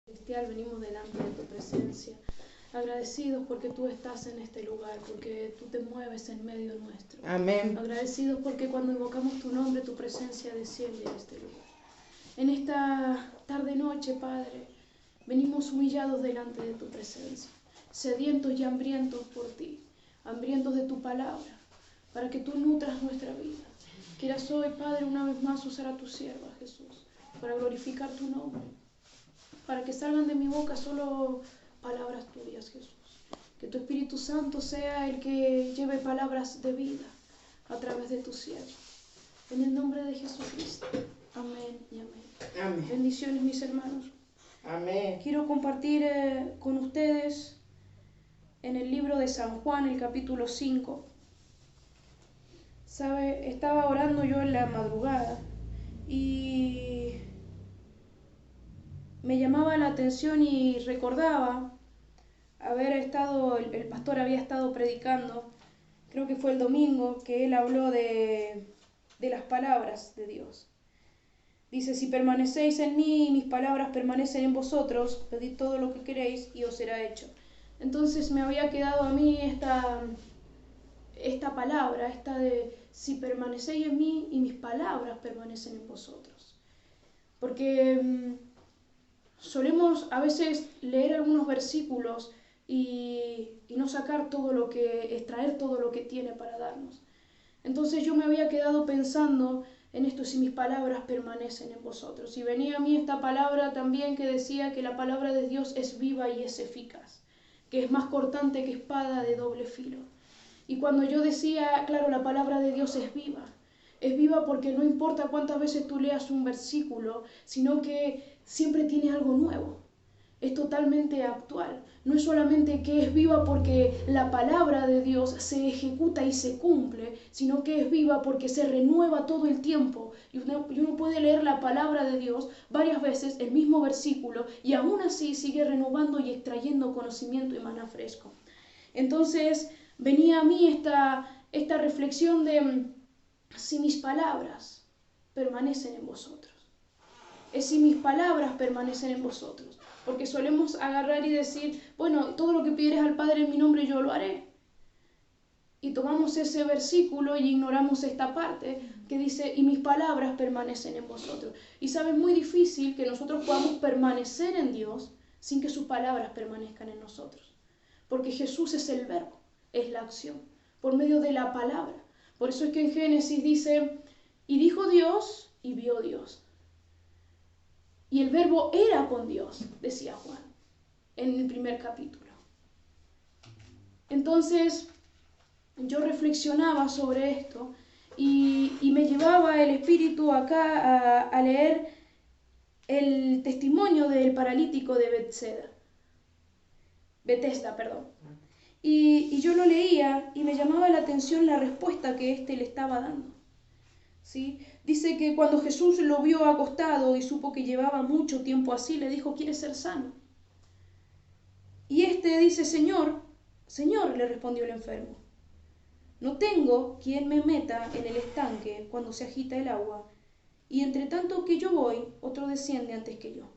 Celestial, venimos delante de tu presencia, agradecidos porque tú estás en este lugar, porque tú te mueves en medio nuestro. Amén. Agradecidos porque cuando invocamos tu nombre, tu presencia desciende a este lugar. En esta tarde-noche, Padre, venimos humillados delante de tu presencia, sedientos y hambrientos por ti, hambrientos de tu palabra, para que tú nutras nuestra vida. Quieras hoy, Padre, una vez más usar a tu sierva, Jesús, para glorificar tu nombre, para que salgan de mi boca solo palabras tuyas, Jesús. Que tu Espíritu Santo sea el que lleve palabras de vida a través de tu siervo. En el nombre de Jesucristo. Amén y amén. Amén. Bendiciones, mis hermanos. Amén. Quiero compartir con ustedes en el libro de San Juan, el capítulo 5. ¿Sabe? Estaba orando yo en la madrugada y me llamaba la atención y recordaba haber estado, el pastor había estado predicando, creo que fue el domingo, que él habló de las palabras de Dios. Dice, si permanecéis en mí y mis palabras permanecen en vosotros, pedid todo lo que queréis y os será hecho. Entonces me había quedado a mí esta palabra, esta de si permanecéis en mí y mis palabras permanecen en vosotros. Porque solemos a veces leer algunos versículos y no sacar todo lo que, extraer todo lo que tiene para darnos. Entonces yo me había quedado pensando en esto, si mis palabras permanecen en vosotros. Y venía a mí esta palabra también que decía que la palabra de Dios es viva y es eficaz, que es más cortante que espada de doble filo. Y cuando yo decía, claro, la palabra de Dios es viva porque no importa cuántas veces tú leas un versículo, sino que siempre tiene algo nuevo. Es totalmente actual. No es solamente que es viva porque la palabra de Dios se ejecuta y se cumple, sino que es viva porque se renueva todo el tiempo. Y uno puede leer la palabra de Dios varias veces, el mismo versículo, y aún así sigue renovando y extrayendo conocimiento y maná fresco. Entonces venía a mí esta reflexión de si mis palabras permanecen en vosotros. Es si mis palabras permanecen en vosotros. Porque solemos agarrar y decir, bueno, todo lo que pidieres al Padre en mi nombre yo lo haré. Y tomamos ese versículo y ignoramos esta parte que dice, y mis palabras permanecen en vosotros. Y sabes, es muy difícil que nosotros podamos permanecer en Dios sin que sus palabras permanezcan en nosotros. Porque Jesús es el verbo, es la acción, por medio de la palabra. Por eso es que en Génesis dice, y dijo Dios y vio Dios. Y el verbo era con Dios, decía Juan, en el primer capítulo. Entonces, yo reflexionaba sobre esto y me llevaba el espíritu acá a leer el testimonio del paralítico de Betesda. Y yo lo leía y me llamaba la atención la respuesta que éste le estaba dando. ¿Sí? Dice que cuando Jesús lo vio acostado y supo que llevaba mucho tiempo así, le dijo, ¿quieres ser sano? Y este dice, Señor, le respondió el enfermo, no tengo quien me meta en el estanque cuando se agita el agua, y entre tanto que yo voy, otro desciende antes que yo.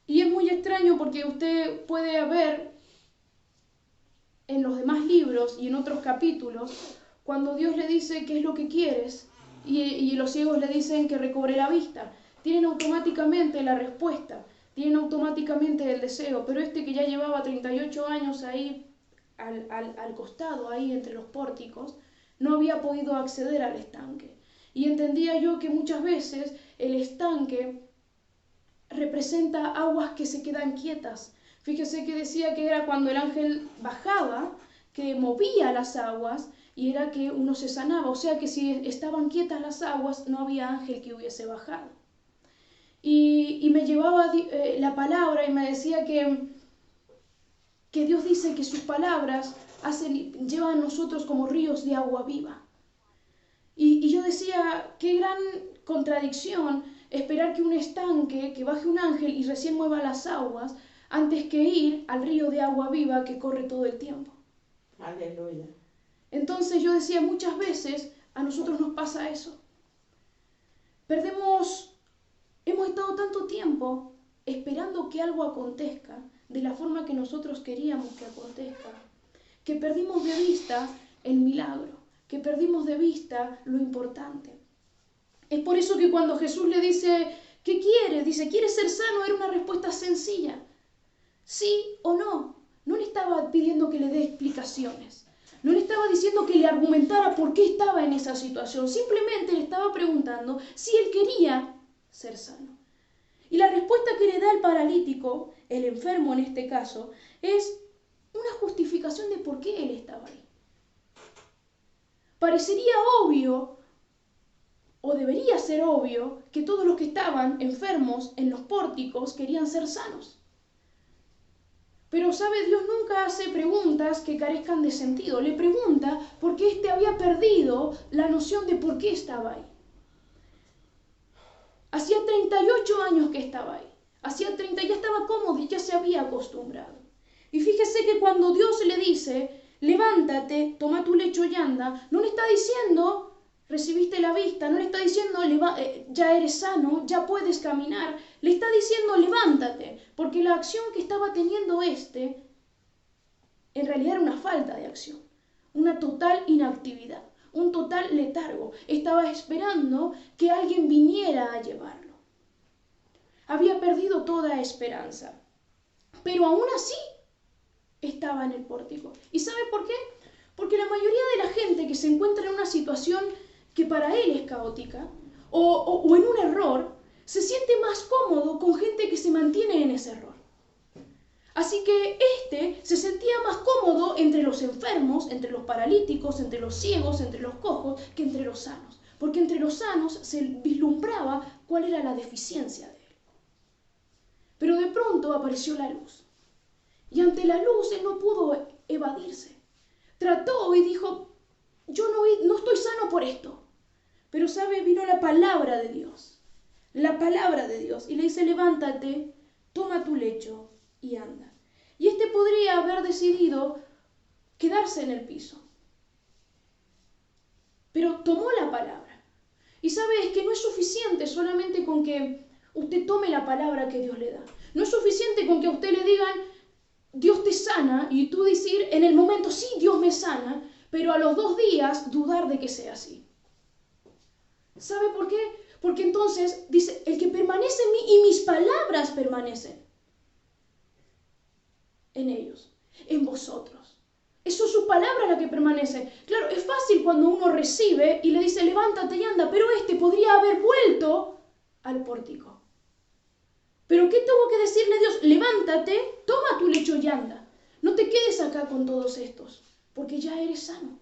Y es muy extraño porque usted puede ver en los demás libros y en otros capítulos, cuando Dios le dice qué es lo que quieres y los ciegos le dicen que recobre la vista, tienen automáticamente la respuesta, tienen automáticamente el deseo, pero este que ya llevaba 38 años ahí al costado, ahí entre los pórticos, no había podido acceder al estanque. Y entendía yo que muchas veces el estanque representa aguas que se quedan quietas. Fíjese que decía que era cuando el ángel bajaba, que movía las aguas, y era que uno se sanaba. O sea que si estaban quietas las aguas, no había ángel que hubiese bajado. Y me llevaba la palabra y me decía que Dios dice que sus palabras llevan a nosotros como ríos de agua viva. Y yo decía, qué gran contradicción esperar que un estanque, que baje un ángel y recién mueva las aguas, antes que ir al río de agua viva que corre todo el tiempo. Aleluya. Entonces yo decía, muchas veces a nosotros nos pasa eso. Perdemos Hemos estado tanto tiempo esperando que algo acontezca de la forma que nosotros queríamos que acontezca, que perdimos de vista el milagro, que perdimos de vista lo importante. Es por eso que cuando Jesús le dice, ¿qué quieres? Dice, ¿quieres ser sano? Era una respuesta sencilla. Sí o no. No le estaba pidiendo que le dé explicaciones. No le estaba diciendo que le argumentara por qué estaba en esa situación. Simplemente le estaba preguntando si él quería ser sano. Y la respuesta que le da el paralítico, el enfermo en este caso, es una justificación de por qué él estaba ahí. Parecería obvio, o debería ser obvio, que todos los que estaban enfermos en los pórticos querían ser sanos. Pero, ¿sabe? Dios nunca hace preguntas que carezcan de sentido. Le pregunta por qué éste había perdido la noción de por qué estaba ahí. Hacía 38 años que estaba ahí. Hacía 30, ya estaba cómodo y ya se había acostumbrado. Y fíjese que cuando Dios le dice, levántate, toma tu lecho y anda, no le está diciendo, recibiste la vista, no le está diciendo, ya eres sano, ya puedes caminar. Le está diciendo, levántate, porque la acción que estaba teniendo en realidad era una falta de acción, una total inactividad, un total letargo. Estaba esperando que alguien viniera a llevarlo. Había perdido toda esperanza, pero aún así estaba en el pórtico. ¿Y sabe por qué? Porque la mayoría de la gente que se encuentra en una situación que para él es caótica o en un error, se siente más cómodo con gente que se mantiene en ese error. Así que se sentía más cómodo entre los enfermos, entre los paralíticos, entre los ciegos, entre los cojos, que entre los sanos. Porque entre los sanos se vislumbraba cuál era la deficiencia de él. Pero de pronto apareció la luz. Y ante la luz él no pudo evadirse. Trató y dijo, yo no estoy sano por esto. Pero, ¿sabe? Vino la palabra de Dios. La palabra de Dios. Y le dice, levántate, toma tu lecho y anda. Y podría haber decidido quedarse en el piso. Pero tomó la palabra. Y sabe, es que no es suficiente solamente con que usted tome la palabra que Dios le da. No es suficiente con que a usted le digan, Dios te sana, y tú decir en el momento, sí, Dios me sana, pero a los 2 días dudar de que sea así. ¿Sabe por qué? Porque entonces dice, el que permanece en mí y mis palabras permanecen en ellos, en vosotros. Eso es su palabra la que permanece. Claro, es fácil cuando uno recibe y le dice, levántate y anda, pero podría haber vuelto al pórtico. ¿Pero qué tuvo que decirle Dios? Levántate, toma tu lecho y anda. No te quedes acá con todos estos, porque ya eres sano.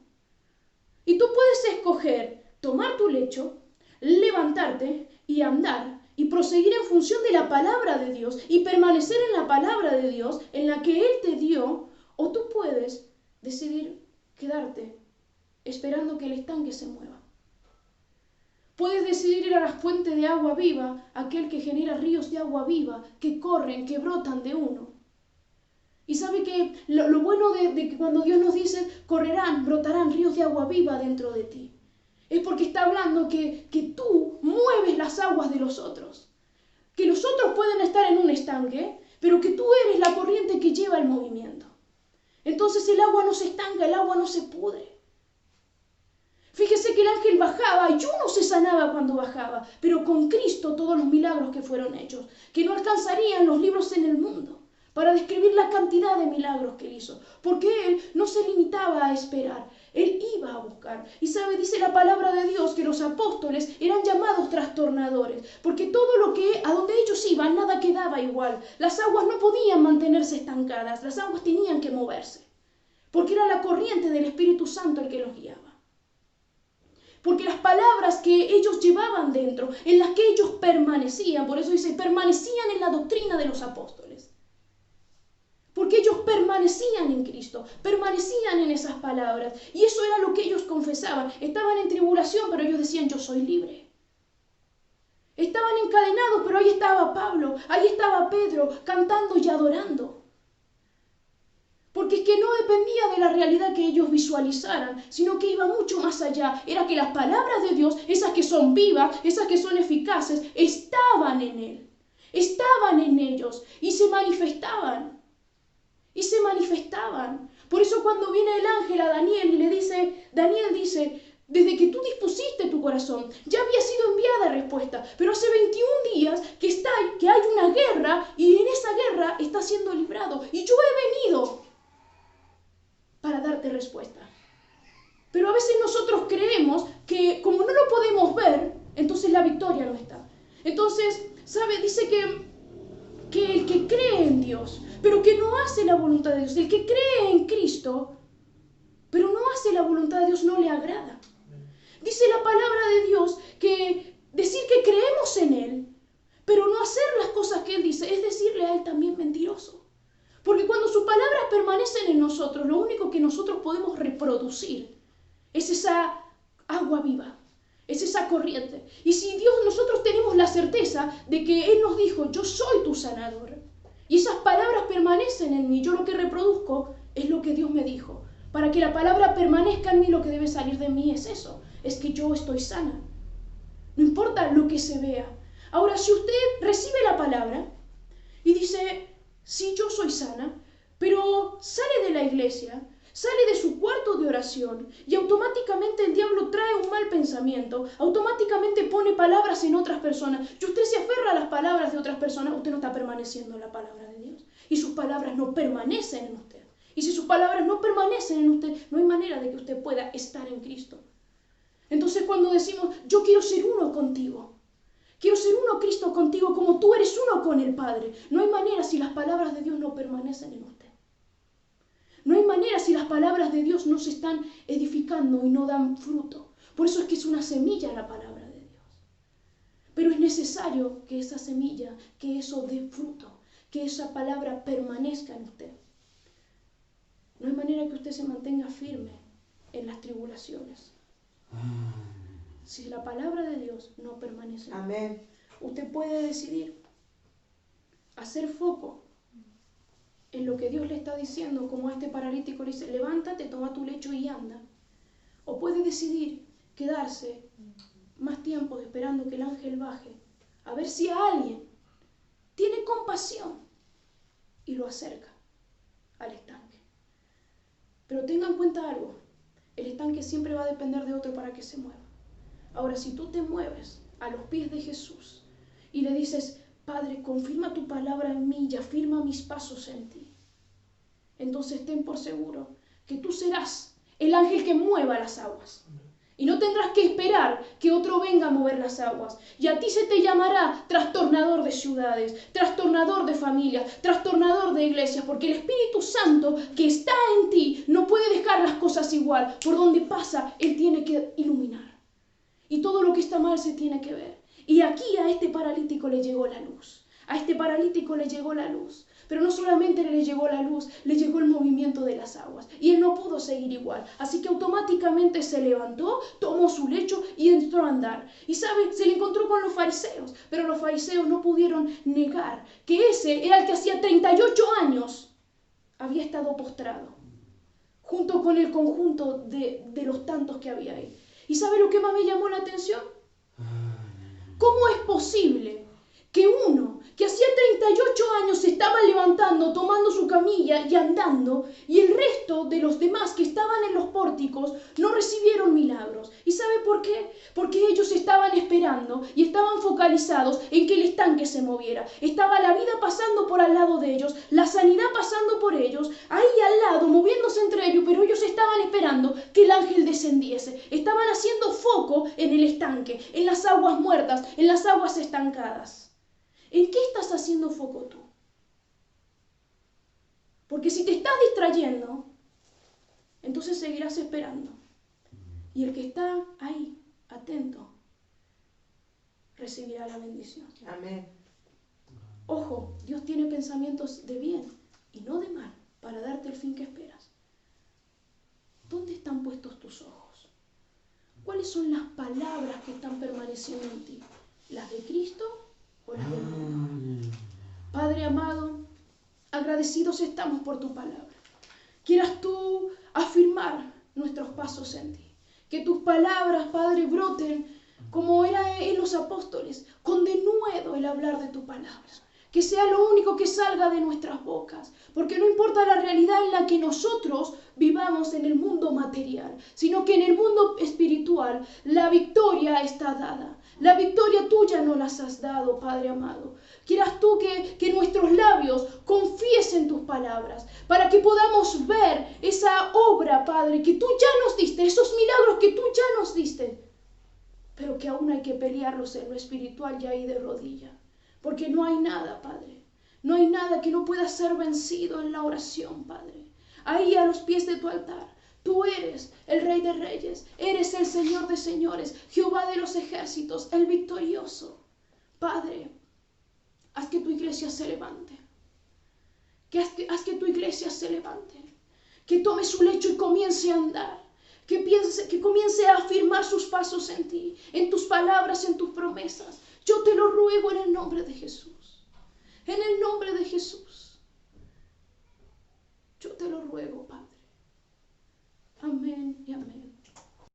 Y tú puedes escoger tomar tu lecho, levantarte y andar y proseguir en función de la palabra de Dios y permanecer en la palabra de Dios en la que Él te dio, o tú puedes decidir quedarte esperando que el estanque se mueva. Puedes decidir ir a la fuente de agua viva, aquel que genera ríos de agua viva que corren, que brotan de uno. Y sabe que lo bueno de que cuando Dios nos dice, brotarán ríos de agua viva dentro de ti. Es porque está hablando que tú mueves las aguas de los otros. Que los otros pueden estar en un estanque, pero que tú eres la corriente que lleva el movimiento. Entonces el agua no se estanca, el agua no se pudre. Fíjese que el ángel bajaba y uno se sanaba cuando bajaba, pero con Cristo todos los milagros que fueron hechos, que no alcanzarían los libros en el mundo para describir la cantidad de milagros que él hizo, porque él no se limitaba a esperar, él iba a buscar. Y sabe, dice la palabra de Dios que los apóstoles eran llamados trastornadores, porque a donde ellos iban nada quedaba igual, las aguas no podían mantenerse estancadas, las aguas tenían que moverse, porque era la corriente del Espíritu Santo el que los guiaba. Porque las palabras que ellos llevaban dentro, en las que ellos permanecían, por eso dice, permanecían en la doctrina de los apóstoles. Porque ellos permanecían en Cristo, permanecían en esas palabras. Y eso era lo que ellos confesaban. Estaban en tribulación, pero ellos decían, yo soy libre. Estaban encadenados, pero ahí estaba Pablo, ahí estaba Pedro, cantando y adorando. Porque es que no dependía de la realidad que ellos visualizaran, sino que iba mucho más allá. Era que las palabras de Dios, esas que son vivas, esas que son eficaces, estaban en Él. Estaban en ellos y se manifestaban. Y se manifestaban. Por eso cuando viene el ángel a Daniel y le dice, Daniel dice, desde que tú dispusiste tu corazón, ya había sido enviada respuesta, pero hace 21 días que hay una guerra y en esa guerra está siendo librado. Y yo he venido para darte respuesta. Pero a veces nosotros creemos que como no lo podemos ver, entonces la victoria no está. Entonces, ¿sabe? Dice que el que cree en Dios, pero que no hace la voluntad de Dios, el que cree en Cristo, pero no hace la voluntad de Dios, no le agrada. Dice la palabra de Dios que decir que creemos en Él, pero no hacer las cosas que Él dice, es decirle a Él también mentiroso. Porque cuando sus palabras permanecen en nosotros, lo único que nosotros podemos reproducir es esa agua viva, es esa corriente. Y si nosotros tenemos la certeza de que Él nos dijo, yo soy tu sanador, y esas palabras permanecen en mí, yo lo que reproduzco es lo que Dios me dijo. Para que la palabra permanezca en mí, lo que debe salir de mí es eso, es que yo estoy sana. No importa lo que se vea. Ahora, si usted recibe la palabra y dice, sí, yo soy sana, pero sale de la iglesia, sale de su cuarto de oración y automáticamente el diablo trae un mal pensamiento, automáticamente pone palabras en otras personas y usted se aferra a las palabras de otras personas, usted no está permaneciendo en la palabra de Dios y sus palabras no permanecen en usted. Y si sus palabras no permanecen en usted, no hay manera de que usted pueda estar en Cristo. Entonces cuando decimos, yo quiero ser uno contigo, quiero ser uno, Cristo, contigo, como tú eres uno con el Padre. No hay manera si las palabras de Dios no permanecen en usted. No hay manera si las palabras de Dios no se están edificando y no dan fruto. Por eso es que es una semilla la palabra de Dios. Pero es necesario que esa semilla, que eso dé fruto, que esa palabra permanezca en usted. No hay manera que usted se mantenga firme en las tribulaciones si la palabra de Dios no permanece. Amén. Usted puede decidir hacer foco en lo que Dios le está diciendo, como a este paralítico le dice, levántate, toma tu lecho y anda. O puede decidir quedarse más tiempo esperando que el ángel baje, a ver si alguien tiene compasión y lo acerca al estanque. Pero tenga en cuenta algo, el estanque siempre va a depender de otro para que se mueva. Ahora, si tú te mueves a los pies de Jesús y le dices, Padre, confirma tu palabra en mí y afirma mis pasos en ti, entonces ten por seguro que tú serás el ángel que mueva las aguas. Y no tendrás que esperar que otro venga a mover las aguas. Y a ti se te llamará trastornador de ciudades, trastornador de familias, trastornador de iglesias, porque el Espíritu Santo que está en ti no puede dejar las cosas igual. Por donde pasa, Él tiene que iluminar. Y todo lo que está mal se tiene que ver. Y aquí a este paralítico le llegó la luz. A este paralítico le llegó la luz. Pero no solamente le llegó la luz, le llegó el movimiento de las aguas. Y él no pudo seguir igual. Así que automáticamente se levantó, tomó su lecho y entró a andar. Y sabe, se le encontró con los fariseos. Pero los fariseos no pudieron negar que ese era el que hacía 38 años había estado postrado. Junto con el conjunto de los tantos que había ahí. ¿Y sabe lo que más me llamó la atención? ¿Cómo es posible que uno que hacía 38 años se estaba levantando, tomando su camilla y andando, y el resto de los demás que estaban en los pórticos no recibieron milagros? ¿Y sabe por qué? Porque ellos estaban esperando y estaban focalizados en que el estanque se moviera. Estaba la vida pasando por al lado de ellos, la sanidad pasando por ellos, ahí al lado, moviéndose entre ellos, pero ellos estaban esperando que el ángel descendiese. Estaban haciendo foco en el estanque, en las aguas muertas, en las aguas estancadas. ¿En qué estás haciendo foco tú? Porque si te estás distrayendo, entonces seguirás esperando. Y el que está ahí, atento, recibirá la bendición. Amén. Ojo, Dios tiene pensamientos de bien y no de mal para darte el fin que esperas. ¿Dónde están puestos tus ojos? ¿Cuáles son las palabras que están permaneciendo en ti? ¿Las de Cristo o las del mundo? Padre amado, agradecidos estamos por tu palabra. quieras tú afirmar nuestros pasos en ti. Que tus palabras, Padre, broten como era en los apóstoles, con denuedo el hablar de tu palabra. Que sea lo único que salga de nuestras bocas, porque no importa la realidad en la que nosotros vivamos en el mundo material, sino que en el mundo espiritual la victoria está dada. La victoria tuya no las has dado, Padre amado. Quieras tú que nuestros labios confiesen tus palabras, para que podamos ver esa obra, Padre, que tú ya nos diste, esos milagros que tú ya nos diste, pero que aún hay que pelearlos en lo espiritual y ahí de rodillas. Porque no hay nada, Padre. No hay nada que no pueda ser vencido en la oración, Padre. Ahí a los pies de tu altar. Tú eres el Rey de Reyes. Eres el Señor de Señores. Jehová de los ejércitos, el victorioso. Padre, haz que tu iglesia se levante. Haz que tu iglesia se levante. Que tome su lecho y comience a andar. Que comience a afirmar sus pasos en ti, en tus palabras, en tus promesas. Yo te lo ruego en el nombre de Jesús. En el nombre de Jesús. Yo te lo ruego, Padre. Amén y amén.